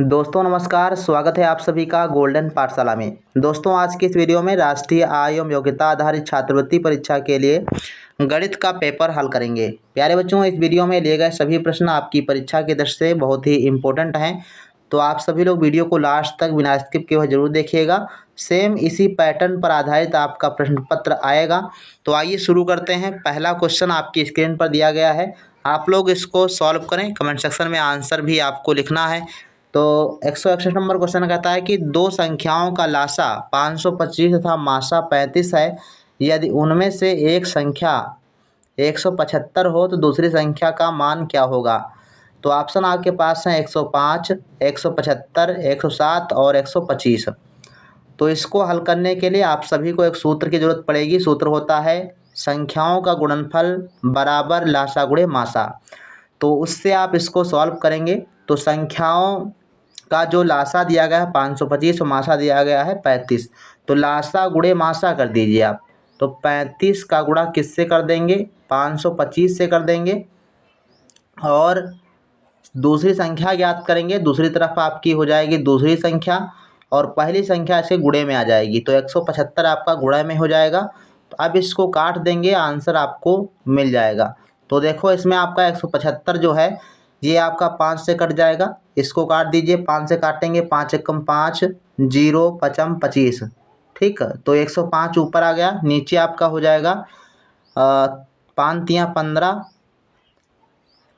दोस्तों नमस्कार, स्वागत है आप सभी का गोल्डन पाठशाला में। दोस्तों आज की इस वीडियो में राष्ट्रीय आय एवं योग्यता आधारित छात्रवृत्ति परीक्षा के लिए गणित का पेपर हल करेंगे। प्यारे बच्चों, इस वीडियो में लिए गए सभी प्रश्न आपकी परीक्षा की दृष्टि से बहुत ही इम्पोर्टेंट हैं, तो आप सभी लोग वीडियो को लास्ट तक बिना स्किप किए हुए जरूर देखिएगा। सेम इसी पैटर्न पर आधारित आपका प्रश्न पत्र आएगा। तो आइए शुरू करते हैं। पहला क्वेश्चन आपकी स्क्रीन पर दिया गया है, आप लोग इसको सॉल्व करें। कमेंट सेक्शन में आंसर भी आपको लिखना है। तो 161 नंबर क्वेश्चन कहता है कि दो संख्याओं का लासा 525 तथा मासा 35 है। यदि उनमें से एक संख्या 175 हो तो दूसरी संख्या का मान क्या होगा। तो ऑप्शन आपके पास हैं 105, 175, 107 और 125। तो इसको हल करने के लिए आप सभी को एक सूत्र की जरूरत पड़ेगी। सूत्र होता है संख्याओं का गुणनफल बराबर लासा गुणे मासा। तो उससे आप इसको सॉल्व करेंगे। तो संख्याओं का जो लासा दिया गया है 525 और मासा दिया गया है 35, तो लासा गुणे मासा कर दीजिए आप। तो 35 का गुणा किससे कर देंगे, 525 से कर देंगे और दूसरी संख्या ज्ञात करेंगे। दूसरी तरफ आपकी हो जाएगी दूसरी संख्या और पहली संख्या इसके गुणे में आ जाएगी। तो 175 आपका गुणा में हो जाएगा। तो अब इसको काट देंगे, आंसर आपको मिल जाएगा। तो देखो इसमें आपका 175 जो है ये आपका 5 से कट जाएगा। इसको काट दीजिए, 5 से काटेंगे, 5 एकम 5, 0 पचम 25। ठीक है, तो 105 ऊपर आ गया, नीचे आपका हो जाएगा 5 तियाँ 15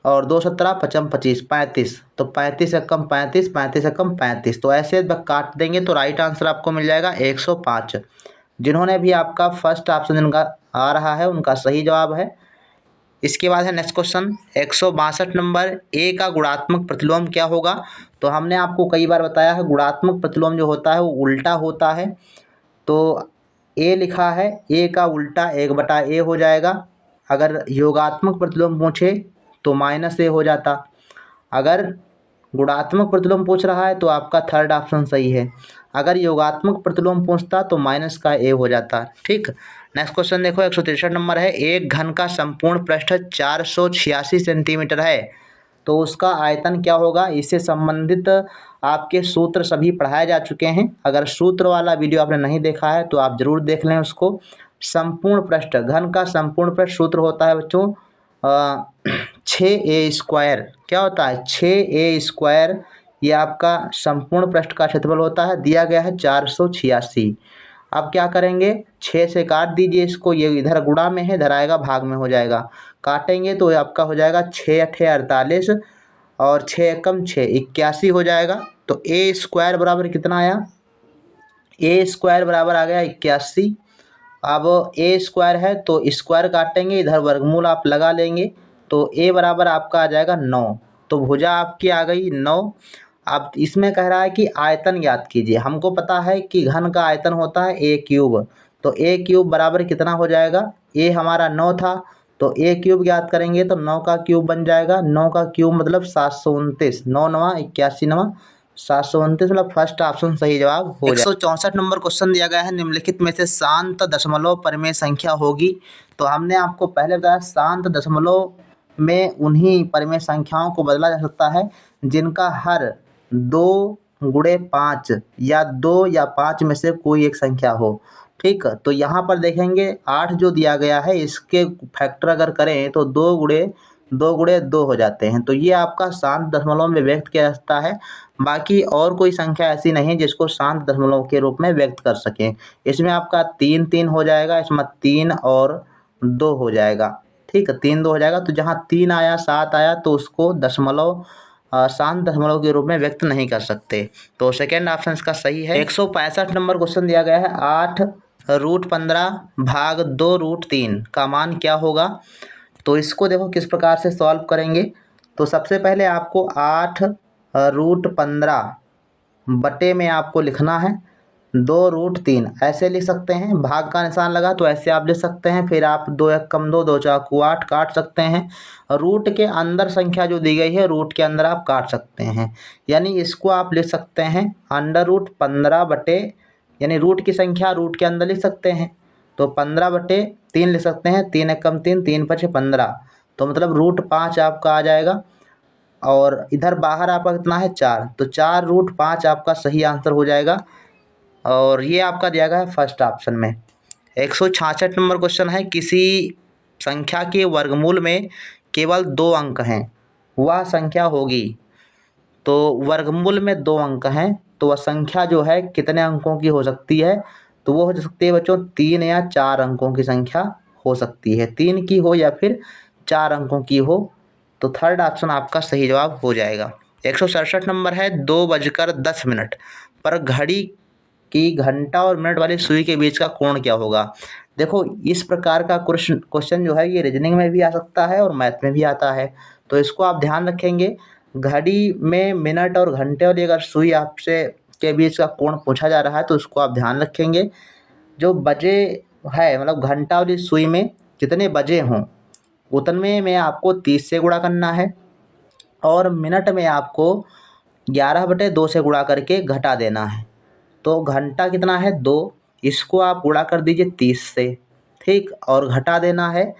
और 2 17 पचम 25, 35। तो 35 एकम 35, 35 एकम 35। तो ऐसे काट देंगे तो राइट आंसर आपको मिल जाएगा 105। जिन्होंने भी आपका फर्स्ट ऑप्शन जिनका आ रहा है उनका सही जवाब है। इसके बाद है नेक्स्ट क्वेश्चन 162 नंबर, ए का गुणात्मक प्रतिलोम क्या होगा। तो हमने आपको कई बार बताया है गुणात्मक प्रतिलोम जो होता है वो उल्टा होता है। तो ए लिखा है, ए का उल्टा 1/a हो जाएगा। अगर योगात्मक प्रतिलोम पूछे तो -a हो जाता। अगर गुणात्मक प्रतिलोम पूछ रहा है तो आपका थर्ड ऑप्शन सही है। अगर योगात्मक प्रतिलोम पूछता तो -a हो जाता। ठीक, नेक्स्ट क्वेश्चन देखो 163 नंबर है, एक घन का संपूर्ण पृष्ठ 486 सेंटीमीटर है तो उसका आयतन क्या होगा। इससे संबंधित आपके सूत्र सभी पढ़ाए जा चुके हैं। अगर सूत्र वाला वीडियो आपने नहीं देखा है तो आप जरूर देख लें उसको। संपूर्ण पृष्ठ, घन का संपूर्ण पृष्ठ सूत्र होता है बच्चों 6a²। क्या होता है 6a²। ये आपका संपूर्ण पृष्ठ का क्षेत्रफल होता है, दिया गया है 486। अब क्या करेंगे, 6 से काट दीजिए इसको, ये इधर गुणा में है, इधर आएगा भाग में हो जाएगा। काटेंगे तो आपका हो जाएगा 6 अठे 48 और 6 एकम 6 81 हो जाएगा। तो a² बराबर कितना आया, a² बराबर आ गया 81। अब a² है तो स्क्वायर काटेंगे, इधर वर्गमूल आप लगा लेंगे तो a बराबर आपका आ जाएगा 9। तो भुजा आपकी आ गई 9। अब इसमें कह रहा है कि आयतन ज्ञात कीजिए। हमको पता है कि घन का आयतन होता है a³। तो a³ बराबर कितना हो जाएगा, a हमारा 9 था तो a³ ज्ञात करेंगे तो 9 का क्यूब बन जाएगा। 9 का क्यूब मतलब 729, 9 9 81 9 729, मतलब फर्स्ट ऑप्शन सही जवाब हो जाएगा। 164 नंबर क्वेश्चन दिया गया है, निम्नलिखित में से शांत दशमलव परिमेय संख्या होगी। तो हमने आपको पहले बताया शांत दशमलव में उन्हीं परिमेय संख्याओं को बदला जा सकता है जिनका हर 2 गुणे 5 या 2 या 5 में से कोई एक संख्या हो। ठीक, तो यहाँ पर देखेंगे 8 जो दिया गया है इसके फैक्टर अगर करें तो 2 गुणे 2 हो जाते हैं। तो ये आपका शांत दशमलव में व्यक्त किया जाता है। बाकी और कोई संख्या ऐसी नहीं जिसको शांत दशमलव के रूप में व्यक्त कर सकें। इसमें आपका 3 3 हो जाएगा, इसमें 3 और 2 हो जाएगा। ठीक है, 3 2 हो जाएगा। तो जहाँ 3 आया 7 आया तो उसको दशमलव शांत दशमलव के रूप में व्यक्त नहीं कर सकते। तो सेकेंड ऑप्शन इसका सही है। 165 नंबर क्वेश्चन दिया गया है, 8√15 भाग 2√3 का मान क्या होगा। तो इसको देखो किस प्रकार से सॉल्व करेंगे। तो सबसे पहले आपको 8√15 बटे में आपको लिखना है 2√3, ऐसे लिख सकते हैं। भाग का निशान लगा तो ऐसे आप लिख सकते हैं। फिर आप 2 एकम 2, 2 चाकू 8 काट सकते हैं। रूट के अंदर संख्या जो दी गई है रूट के अंदर आप काट सकते हैं। यानी इसको आप लिख सकते हैं √15 बटे, यानी रूट की संख्या रूट के अंदर लिख सकते हैं तो 15/3 लिख सकते हैं। 3 एकम 3, 3 5 15, तो मतलब √5 आपका आ जाएगा। और इधर बाहर आपका कितना है 4, तो 4√5 आपका सही आंसर हो जाएगा। और ये आपका दिया गया है फर्स्ट ऑप्शन में। 166 नंबर क्वेश्चन है, किसी संख्या के वर्गमूल में केवल 2 अंक हैं, वह संख्या होगी। तो वर्गमूल में 2 अंक हैं, तो वह संख्या जो है कितने अंकों की हो सकती है? तो वो हो सकती है बच्चों 3 या 4 अंकों की संख्या हो सकती है, 3 की हो या फिर 4 अंकों की हो। तो थर्ड ऑप्शन आपका सही जवाब हो जाएगा। 167 नंबर है, 2:10 पर घड़ी की घंटा और मिनट वाली सुई के बीच का कोण क्या होगा? देखो इस प्रकार का क्वेश्चन जो है ये रीजनिंग में भी आ सकता है और मैथ में भी आता है, तो इसको आप ध्यान रखेंगे। घड़ी में मिनट और घंटे वाली अगर सुई आपसे के बीच का कोण पूछा जा रहा है तो उसको आप ध्यान रखेंगे। जो बजे है मतलब घंटा वाली सुई में जितने बजे हों उतने में आपको 30 से गुणा करना है, और मिनट में आपको 11/2 से गुणा करके घटा देना है। तो घंटा कितना है 2, इसको आप गुणा कर दीजिए 30 से, ठीक, और घटा देना है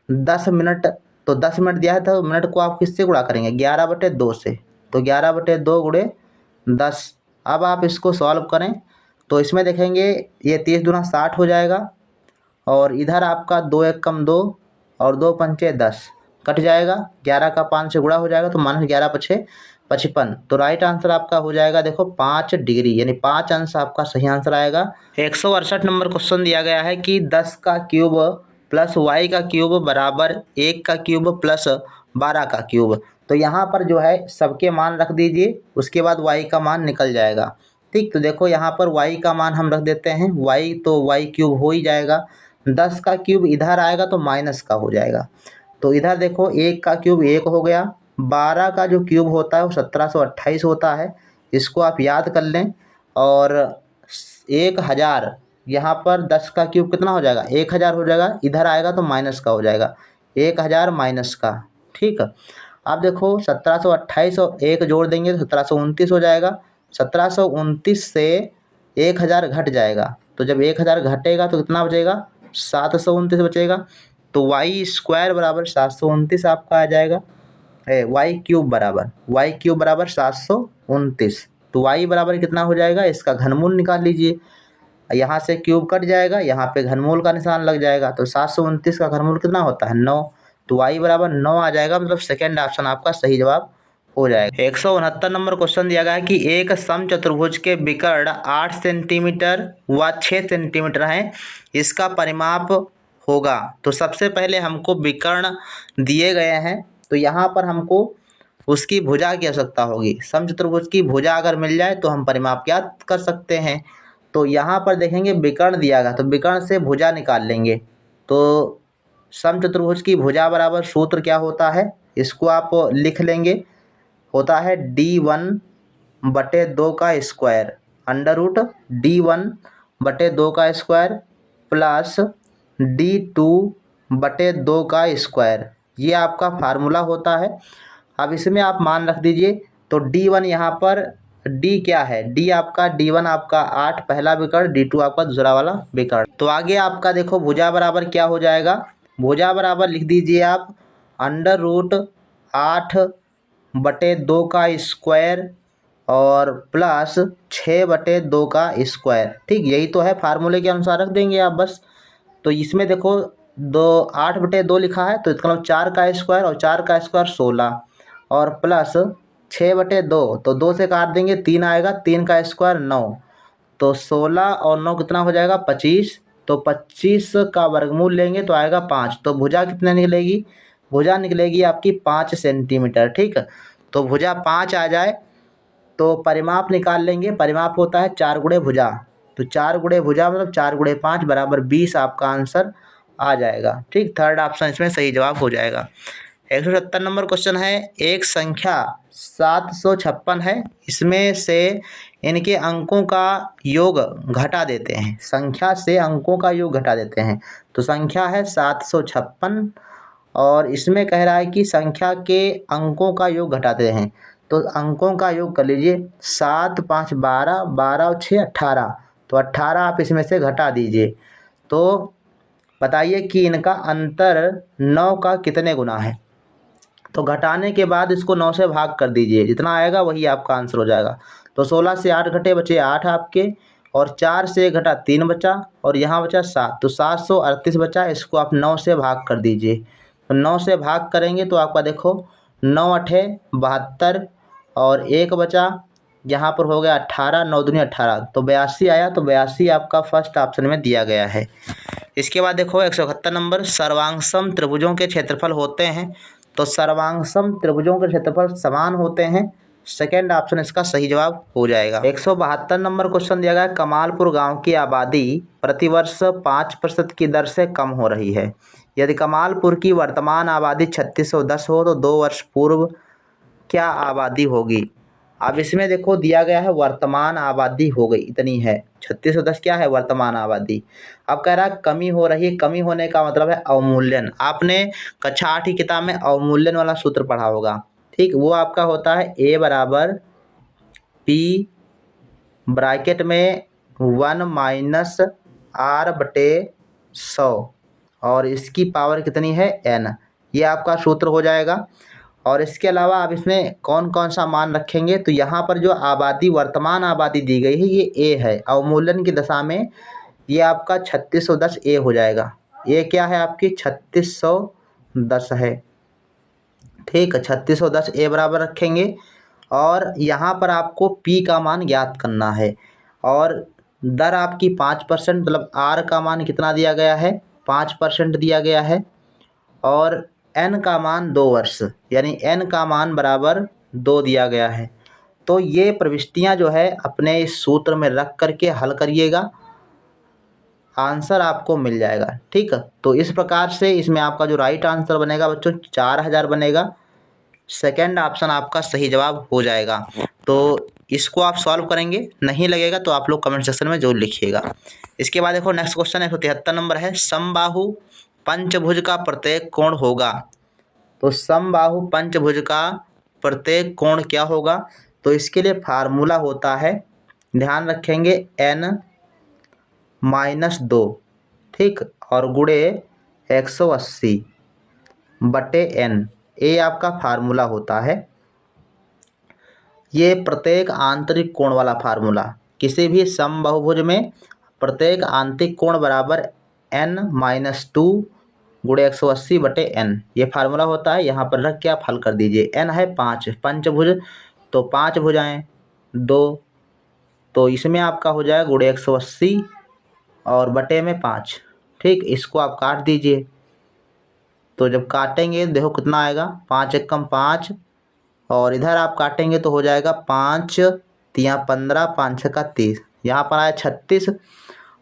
10 मिनट। तो 10 मिनट दिया है तो मिनट को आप किससे गुणा करेंगे 11/2 से, तो 11/2 गुणे 10। अब आप इसको सॉल्व करें तो इसमें देखेंगे ये 30 दूना 60 हो जाएगा, और इधर आपका 2 एक कम 2 और 2 पंचे 10 कट जाएगा, 11 का 5 से गुणा हो जाएगा तो -11 पछे 55। तो राइट आंसर आपका हो जाएगा देखो 5 डिग्री, यानी 5 अंश आपका सही आंसर आएगा। 168 नंबर क्वेश्चन दिया गया है कि 10 का क्यूब प्लस वाई का क्यूब बराबर 1 का क्यूब प्लस 12 का क्यूब। तो यहाँ पर जो है सबके मान रख दीजिए, उसके बाद वाई का मान निकल जाएगा, ठीक। तो देखो यहाँ पर वाई का मान हम रख देते हैं, वाई तो वाई क्यूब हो ही जाएगा, 10 का क्यूब इधर आएगा तो माइनस का हो जाएगा। तो इधर देखो 1 का क्यूब 1 हो गया, 12 का जो क्यूब होता है वो 1728 होता है, इसको आप याद कर लें। और 1000 यहाँ पर 10 का क्यूब कितना हो जाएगा 1000 हो जाएगा, इधर आएगा तो माइनस का हो जाएगा, 1000 माइनस का, ठीक। अब देखो 1728 और 1 जोड़ देंगे तो 1729 हो जाएगा, 1729 से 1000 घट जाएगा, तो जब 1000 घटेगा तो कितना बचेगा 729 बचेगा। तो वाई स्क्वायर बराबर 729 आपका आ जाएगा, वाई क्यूब बराबर 729। तो वाई बराबर कितना हो जाएगा, इसका घनमूल निकाल लीजिए, यहाँ से क्यूब कट जाएगा, यहाँ पे घनमूल का निशान लग जाएगा, तो 729 का घनमूल कितना होता है 9, तो वाई बराबर 9 आ जाएगा, मतलब सेकेंड ऑप्शन आपका सही जवाब हो जाएगा। 169 नंबर क्वेश्चन दिया गया है कि एक समचतुर्भुज के विकर्ण 8 सेंटीमीटर व 6 सेंटीमीटर हैं, इसका परिमाप होगा। तो सबसे पहले हमको विकर्ण दिए गए हैं, तो यहाँ पर हमको उसकी भुजा की आवश्यकता होगी। समचतुर्भुज की भुजा अगर मिल जाए तो हम परिमाप ज्ञात कर सकते हैं। तो यहाँ पर देखेंगे विकर्ण दिया गया तो विकर्ण से भुजा निकाल लेंगे। तो समचतुर्भुज की भुजा बराबर सूत्र क्या होता है, इसको आप लिख लेंगे, होता है D1/2 का स्क्वायर √D1/2 का स्क्वायर प्लस D2/2 का स्क्वायर, ये आपका फार्मूला होता है। अब इसमें आप मान रख दीजिए, तो D1 यहाँ पर D क्या है, D आपका D1 आपका 8 पहला विकर्ण, D2 आपका दूसरा वाला विकर्ण। तो आगे आपका देखो भुजा बराबर क्या हो जाएगा, भुजा बराबर लिख दीजिए आप √8/2 का स्क्वायर और प्लस 6/2 का स्क्वायर, ठीक, यही तो है, फार्मूले के अनुसार रख देंगे आप बस। तो इसमें देखो 8/2 लिखा है तो इसका मतलब 4 का स्क्वायर, और 4 का स्क्वायर 16, और प्लस 6/2, तो 2 से काट देंगे 3 आएगा, 3 का स्क्वायर 9, तो 16 और 9 कितना हो जाएगा 25, तो 25 का वर्गमूल लेंगे तो आएगा 5। तो भुजा कितने निकलेगी, भुजा निकलेगी आपकी 5 सेंटीमीटर, ठीक। तो भुजा 5 आ जाए तो परिमाप निकाल लेंगे, परिमाप होता है 4 गुणे भुजा, तो 4 गुणे भुजा मतलब 4 गुणे 5 बराबर 20 आपका आंसर आ जाएगा, ठीक। थर्ड ऑप्शन इसमें सही जवाब हो जाएगा। 170 नंबर क्वेश्चन है, एक संख्या 756 है, इसमें से इनके अंकों का योग घटा देते हैं, संख्या से अंकों का योग घटा देते हैं। तो संख्या है 756 और इसमें कह रहा है कि संख्या के अंकों का योग घटाते हैं। तो अंकों का योग कर लीजिए, 7 5 12, 12 और 6 18, तो 18 आप इसमें से घटा दीजिए। तो बताइए कि इनका अंतर 9 का कितने गुना है। तो घटाने के बाद इसको 9 से भाग कर दीजिए, जितना आएगा वही आपका आंसर हो जाएगा। तो 16 से 8 घटे बचे 8 आपके, और 4 से घटा 3 बचा, और यहाँ बचा 7, तो 738 बचा। इसको आप 9 से भाग कर दीजिए। तो 9 से भाग करेंगे तो आपका देखो 9 अठे 72, और 1 बचा, यहाँ पर हो गया 18, 9 दूनी 18, तो 82 आया। तो 82 आपका फर्स्ट ऑप्शन में दिया गया है। इसके बाद देखो 171 नंबर, सर्वांगसम त्रिभुजों के क्षेत्रफल होते हैं। तो सर्वांगसम त्रिभुजों के क्षेत्रफल समान होते हैं, सेकेंड ऑप्शन इसका सही जवाब हो जाएगा। 172 नंबर क्वेश्चन दिया गया है, कमालपुर गांव की आबादी प्रतिवर्ष 5% की दर से कम हो रही है। यदि कमालपुर की वर्तमान आबादी 3610 हो तो 2 वर्ष पूर्व क्या आबादी होगी। अब इसमें देखो दिया गया है वर्तमान आबादी हो गई इतनी है, 3610 क्या है वर्तमान आबादी। अब कह रहा है कमी हो रही है, कमी होने का मतलब है अवमूल्यन। आपने कक्षा 8 की किताब में अवमूल्यन वाला सूत्र पढ़ा होगा, ठीक। वो आपका होता है A बराबर P ब्रैकेट में 1 माइनस R बटे 100, और इसकी पावर कितनी है n, ये आपका सूत्र हो जाएगा। और इसके अलावा आप इसमें कौन कौन सा मान रखेंगे, तो यहाँ पर जो आबादी वर्तमान आबादी दी गई है ये A है, अवमूल्यन की दशा में ये आपका 3610 A हो जाएगा। ये क्या है आपकी 3610 है, ठीक है। 3610 A बराबर रखेंगे, और यहाँ पर आपको P का मान ज्ञात करना है, और दर आपकी 5%, मतलब R का मान कितना दिया गया है 5% दिया गया है, और N का मान 2 वर्ष, यानी N का मान बराबर 2 दिया गया है। तो ये प्रविष्टियाँ जो है अपने इस सूत्र में रख करके हल करिएगा, आंसर आपको मिल जाएगा, ठीक है। तो इस प्रकार से इसमें आपका जो राइट आंसर बनेगा बच्चों 4000 बनेगा, सेकंड ऑप्शन आपका सही जवाब हो जाएगा। तो इसको आप सॉल्व करेंगे, नहीं लगेगा तो आप लोग कमेंट सेक्शन में जरूर लिखिएगा। इसके बाद देखो नेक्स्ट क्वेश्चन 173 नंबर है, समबाहु पंचभुज का प्रत्येक कोण होगा। तो समबाहु पंचभुज का प्रत्येक कोण क्या होगा, तो इसके लिए फार्मूला होता है, ध्यान रखेंगे n-2, ठीक, और गुणे 180 बटे n, ये आपका फार्मूला होता है। ये प्रत्येक आंतरिक कोण वाला फार्मूला, किसी भी समबाहुभुज में प्रत्येक आंतरिक कोण बराबर n-2 गुणे 180 बटे n, ये फार्मूला होता है। यहाँ पर रख के आप हल कर दीजिए। n है 5, पंचभुज तो 5 भुजाएं 2, तो इसमें आपका हो जाएगा गुणे 180 और बटे में 5, ठीक। इसको आप काट दीजिए, तो जब काटेंगे देखो कितना आएगा, 5 एकम 5, और इधर आप काटेंगे तो हो जाएगा 5 तिया 15, 5 छक्का 30, यहाँ पर आया 36,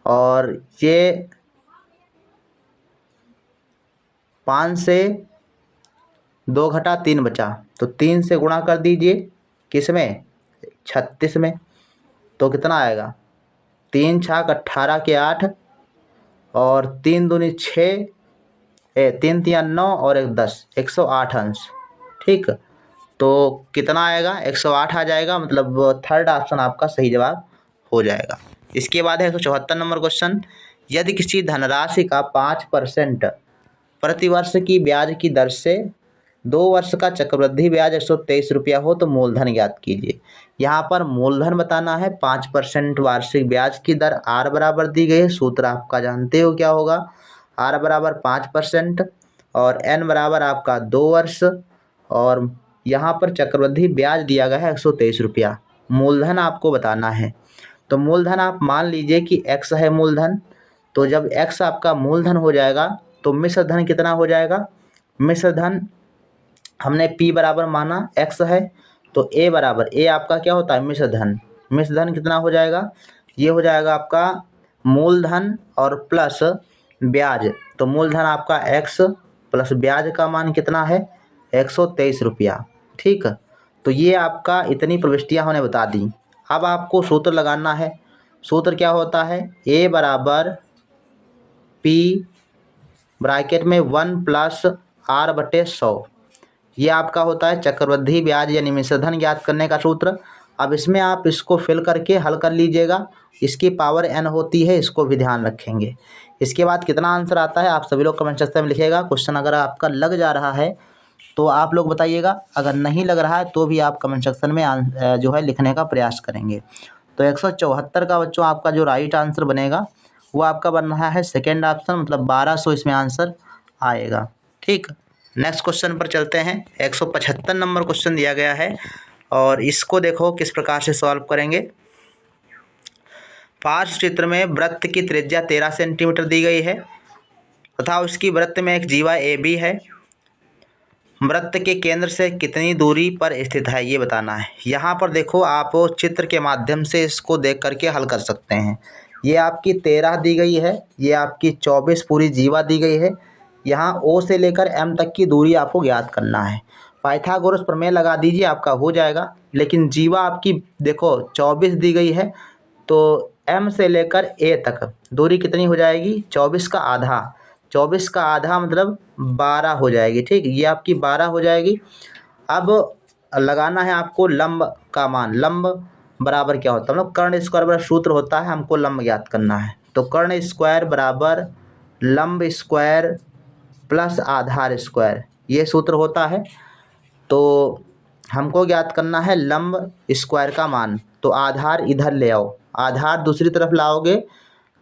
और ये 5 से 2 घटा 3 बचा, तो 3 से गुणा कर दीजिए, किस में 36 में, तो कितना आएगा 3 छाक 18 के 8, और 3 दूनी 6, 3 तिया 9 और 1 10, 108 अंश, ठीक। तो कितना आएगा 108 आ जाएगा, मतलब थर्ड ऑप्शन आपका सही जवाब हो जाएगा। इसके बाद है 174 नंबर क्वेश्चन, यदि किसी धनराशि का 5% प्रतिवर्ष की ब्याज की दर से 2 वर्ष का चक्रवृद्धि ब्याज 123 रुपया हो तो मूलधन ज्ञात कीजिए। यहाँ पर मूलधन बताना है, 5% वार्षिक ब्याज की दर R बराबर दी गई है, सूत्र आपका जानते हो क्या होगा, R बराबर 5% और N बराबर आपका 2 वर्ष, और यहाँ पर चक्रवृद्धि ब्याज दिया गया है 123 रुपया। मूलधन आपको बताना है, तो मूलधन आप मान लीजिए कि x है मूलधन, तो जब x आपका मूलधन हो जाएगा तो मिश्र धन कितना हो जाएगा, मिश्र धन हमने p बराबर माना x है, तो a बराबर, a आपका क्या होता है मिश्र धन, मिश्र धन कितना हो जाएगा, ये हो जाएगा आपका मूलधन और प्लस ब्याज, तो मूलधन आपका x प्लस ब्याज का मान कितना है 123 रुपया, ठीक। तो ये आपका इतनी प्रविष्टियाँ हमने बता दी। अब आपको सूत्र लगाना है, सूत्र क्या होता है, a बराबर p ब्रैकेट में 1 प्लस R बटे 100, ये आपका होता है चक्रवृद्धि ब्याज यानी मिश्रधन ज्ञात करने का सूत्र। अब इसमें आप इसको फिल करके हल कर लीजिएगा, इसकी पावर n होती है, इसको भी ध्यान रखेंगे। इसके बाद कितना आंसर आता है आप सभी लोग कमेंट सेक्शन में लिखिएगा। क्वेश्चन अगर आपका लग जा रहा है तो आप लोग बताइएगा, अगर नहीं लग रहा है तो भी आप कमेंट सेक्शन में जो है लिखने का प्रयास करेंगे। तो 174 का बच्चों आपका जो राइट आंसर बनेगा वो आपका बन रहा है सेकेंड ऑप्शन, मतलब 1200 इसमें आंसर आएगा। ठीक, नेक्स्ट क्वेश्चन पर चलते हैं। 175 नंबर क्वेश्चन दिया गया है और इसको देखो किस प्रकार से सॉल्व करेंगे। पार्श्व चित्र में वृत्त की त्रिज्या 13 सेंटीमीटर दी गई है तथा उसकी वृत्त में एक जीवा ए बी है। वृत्त के केंद्र से कितनी दूरी पर स्थित है ये बताना है। यहाँ पर देखो आप चित्र के माध्यम से इसको देख करके हल कर सकते हैं। ये आपकी 13 दी गई है, ये आपकी 24 पूरी जीवा दी गई है। यहाँ ओ से लेकर एम तक की दूरी आपको ज्ञात करना है। पाइथागोरस प्रमेय लगा दीजिए, आपका हो जाएगा। लेकिन जीवा आपकी देखो 24 दी गई है, तो एम से लेकर ए तक दूरी कितनी हो जाएगी? 24 का आधा। 24 का आधा मतलब 12 हो जाएगी। ठीक, ये आपकी 12 हो जाएगी। अब लगाना है आपको लंब का मान। लंब बराबर क्या होता है? मतलब कर्ण स्क्वायर बराबर सूत्र होता है, हमको लंब ज्ञात करना है। तो कर्ण स्क्वायर बराबर लंब स्क्वायर प्लस आधार स्क्वायर, ये सूत्र होता है। तो हमको ज्ञात करना है लंब स्क्वायर का मान। तो आधार इधर ले आओ, आधार दूसरी तरफ लाओगे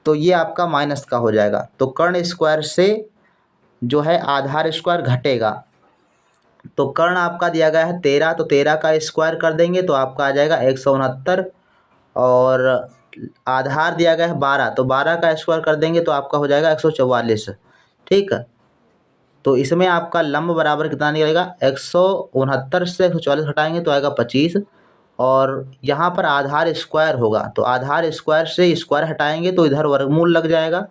तो ये आपका माइनस का हो जाएगा। तो कर्ण स्क्वायर से जो है आधार स्क्वायर घटेगा। तो कर्ण आपका दिया गया है 13, तो 13 का स्क्वायर कर देंगे तो आपका आ जाएगा 169। और आधार दिया गया है 12, तो 12 का स्क्वायर कर देंगे तो आपका हो जाएगा 144। ठीक है, तो इसमें आपका लंब बराबर कितना निकलेगा? 169 से 144 हटाएंगे तो आएगा 25। और यहाँ पर आधार स्क्वायर होगा, तो आधार स्क्वायर से स्क्वायर हटाएंगे तो इधर वर्गमूल लग जाएगा,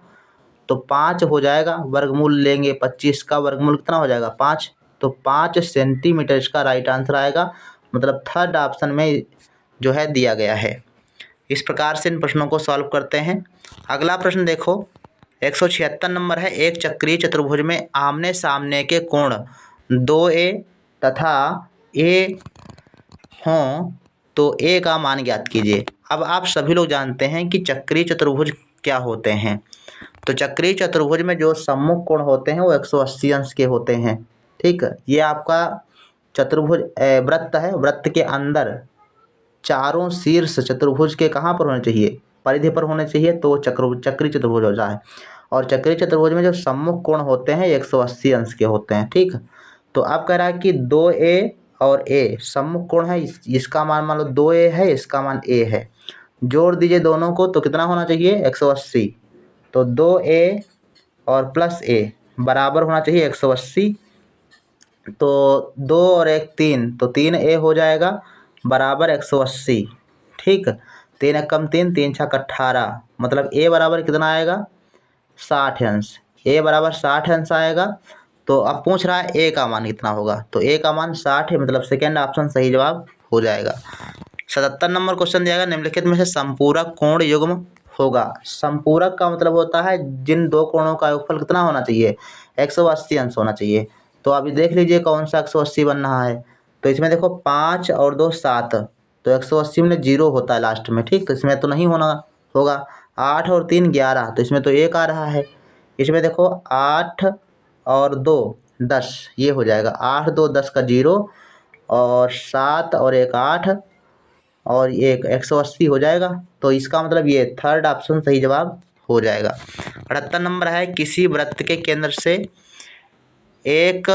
तो 5 हो जाएगा। वर्गमूल लेंगे, 25 का वर्गमूल कितना हो जाएगा? 5। तो 5 सेंटीमीटर इसका राइट आंसर आएगा, मतलब थर्ड ऑप्शन में जो है दिया गया है। इस प्रकार से इन प्रश्नों को सॉल्व करते हैं। अगला प्रश्न देखो, 176 नंबर है। एक चक्रीय चतुर्भुज में आमने सामने के कोण 2a तथा a हों तो a का मान ज्ञात कीजिए। अब आप सभी लोग जानते हैं कि चक्रीय चतुर्भुज क्या होते हैं। तो चक्रीय चतुर्भुज में जो सम्मुख कोण होते हैं वो 180 अंश के होते हैं। ठीक, ये आपका चतुर्भुज वृत्त है। वृत्त के अंदर चारों शीर्ष चतुर्भुज के कहाँ पर होने चाहिए? परिधि पर होने चाहिए, तो चक्रीय चतुर्भुज होता है। और चक्रीय चतुर्भुज में जो सम्मुख कोण होते हैं 180 अंश के होते हैं। ठीक, तो अब कह रहा है कि 2a और a सम्मुख कोण है, इसका मान लो 2a है, इसका मान a है। जोड़ दीजिए दोनों को तो कितना होना चाहिए? 180। तो 2a और प्लस a बराबर होना चाहिए 180। तो 2 और 1 3, तो 3a हो जाएगा बराबर 180। ठीक, 3 एक कम 3, 3 छक 18, मतलब a बराबर कितना आएगा? 60 अंश। a बराबर 60 अंश आएगा। तो अब पूछ रहा है a का मान कितना होगा, तो a का मान 60 है, मतलब सेकेंड ऑप्शन सही जवाब हो जाएगा। 77 नंबर क्वेश्चन दिया गया, निम्नलिखित में से संपूरक कोण युग्म होगा। संपूरक का मतलब होता है जिन दो कोणों का योगफल कितना होना चाहिए? 180 अंश होना चाहिए। तो अभी देख लीजिए कौन सा 180 बन रहा है। तो इसमें देखो 5 और 2 7, तो 180 में 0 होता है लास्ट में। ठीक, तो इसमें तो नहीं होना होगा। 8 और 3 11, तो इसमें तो 1 आ रहा है। इसमें देखो 8 और 2 10, ये हो जाएगा 8 2 10 का 0, और 7 और 1 8, और ये 180 हो जाएगा। तो इसका मतलब ये थर्ड ऑप्शन सही जवाब हो जाएगा। 78 नंबर है, किसी वृत्त के केंद्र से एक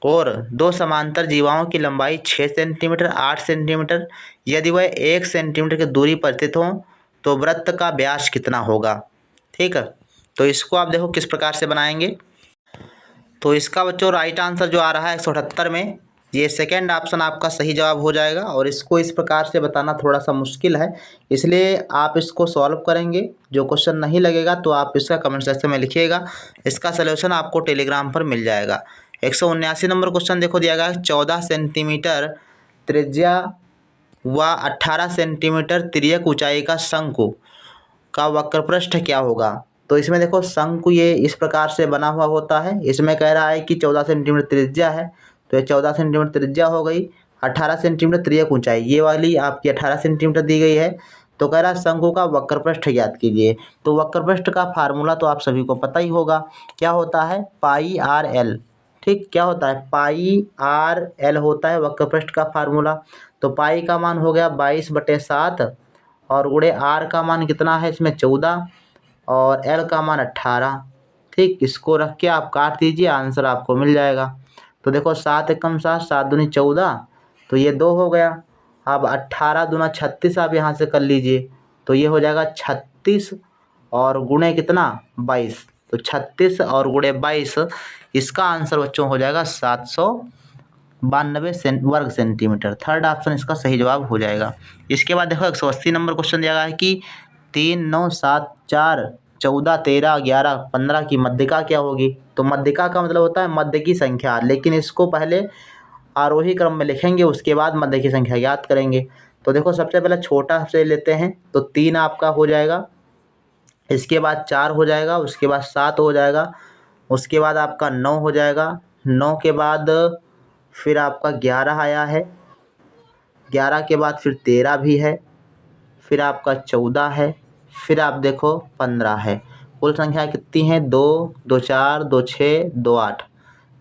और दो समांतर जीवाओं की लंबाई 6 सेंटीमीटर 8 सेंटीमीटर, यदि वह 1 सेंटीमीटर की दूरी पर स्थित हों तो वृत्त का व्यास कितना होगा। ठीक है, तो इसको आप देखो किस प्रकार से बनाएंगे। तो इसका बच्चों राइट आंसर जो आ रहा है 178 में, ये सेकेंड ऑप्शन आपका सही जवाब हो जाएगा। और इसको इस प्रकार से बताना थोड़ा सा मुश्किल है, इसलिए आप इसको सॉल्व करेंगे। जो क्वेश्चन नहीं लगेगा तो आप इसका कमेंट सेक्शन में लिखिएगा, इसका सलूशन आपको टेलीग्राम पर मिल जाएगा। 179 नंबर क्वेश्चन देखो दिया गया है, 14 सेंटीमीटर त्रिज्या व 18 सेंटीमीटर तिर्यक ऊंचाई का शंकु का वक्रपृष्ठ क्या होगा। तो इसमें देखो शंकु ये इस प्रकार से बना हुआ होता है। इसमें कह रहा है कि 14 सेंटीमीटर त्रिज्या है, तो ये 14 सेंटीमीटर त्रिज्या हो गई। 18 सेंटीमीटर तिर्यक ऊंचाई, ये वाली आपकी 18 सेंटीमीटर दी गई है। तो कह रहा है शंकु का वक्रपृष्ठ ज्ञात कीजिए। तो वक्रपृष्ठ का फार्मूला तो आप सभी को पता ही होगा, क्या होता है? पाई आर एल। ठीक, क्या होता है पाई आर एल होता है वक्रपृष्ठ का फार्मूला। तो पाई का मान हो गया 22/7 और गुणे आर का मान कितना है इसमें 14 और एल का मान 18। ठीक, इसको रख के आप काट दीजिए, आंसर आपको मिल जाएगा। तो देखो 7 एकम 7, 7 दूनी 14, तो ये 2 हो गया। अब 18 दूना 36 आप यहाँ से कर लीजिए, तो ये हो जाएगा 36 और गुणे कितना 22। तो 36 और गुणे 22, इसका आंसर बच्चों हो जाएगा 792 वर्ग सेंटीमीटर। थर्ड ऑप्शन इसका सही जवाब हो जाएगा। इसके बाद देखो 180 नंबर क्वेश्चन दिया गया है कि 3, 9, 7, 4, 14, 13, 11, 15 की मध्यिका क्या होगी। तो मध्यिका का मतलब होता है मध्य की संख्या, लेकिन इसको पहले आरोही क्रम में लिखेंगे, उसके बाद मध्य की संख्या ज्ञात करेंगे। तो देखो सबसे पहले छोटा से लेते हैं, तो 3 आपका हो जाएगा, इसके बाद 4 हो जाएगा, उसके बाद 7 हो जाएगा, उसके बाद आपका 9 हो जाएगा, 9 के बाद फिर आपका 11 आया है, 11 के बाद फिर 13 भी है, फिर आपका 14 है, फिर आप देखो 15 है। कुल संख्या कितनी है 2, 2, 4, 2, 6, 2, 8,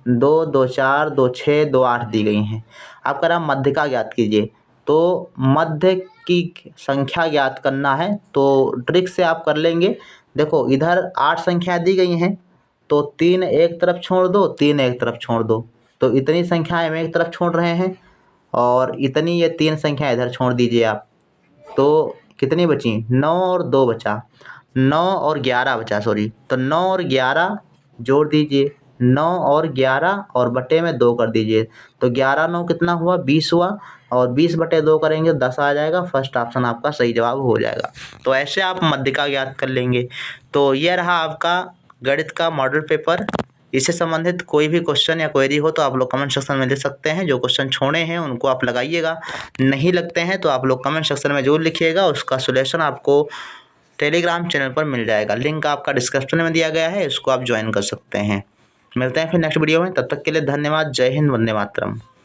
2, 2, 4, 2, 6, 2, 8 दी गई हैं। आप कह रहा मध्यिका ज्ञात कीजिए, तो मध्य की संख्या ज्ञात करना है तो ट्रिक से आप कर लेंगे। देखो इधर 8 संख्या दी गई हैं, तो 3 एक तरफ छोड़ दो, 3 एक तरफ छोड़ दो, तो इतनी संख्याएं हम एक तरफ छोड़ रहे हैं और इतनी ये 3 संख्या इधर छोड़ दीजिए आप। तो कितनी बची 9 और 2 बचा, 9 और 11 बचा, सॉरी। तो 9 और 11 जोड़ दीजिए, 9 और 11 और बटे में 2 कर दीजिए, तो 11 9 कितना हुआ 20 हुआ, और 20/2 करेंगे 10 आ जाएगा। फर्स्ट ऑप्शन आपका सही जवाब हो जाएगा। तो ऐसे आप मध्यिका ज्ञात कर लेंगे। तो यह रहा आपका गणित का मॉडल पेपर। इससे संबंधित कोई भी क्वेश्चन या क्वेरी हो तो आप लोग कमेंट सेक्शन में लिख सकते हैं। जो क्वेश्चन छोड़े हैं उनको आप लगाइएगा, नहीं लगते हैं तो आप लोग कमेंट सेक्शन में जरूर लिखिएगा। उसका सॉल्यूशन आपको टेलीग्राम चैनल पर मिल जाएगा, लिंक आपका डिस्क्रिप्शन में दिया गया है, इसको आप ज्वाइन कर सकते हैं। मिलते हैं फिर नेक्स्ट वीडियो में, तब तक के लिए धन्यवाद। जय हिंद, वंदे मातरम।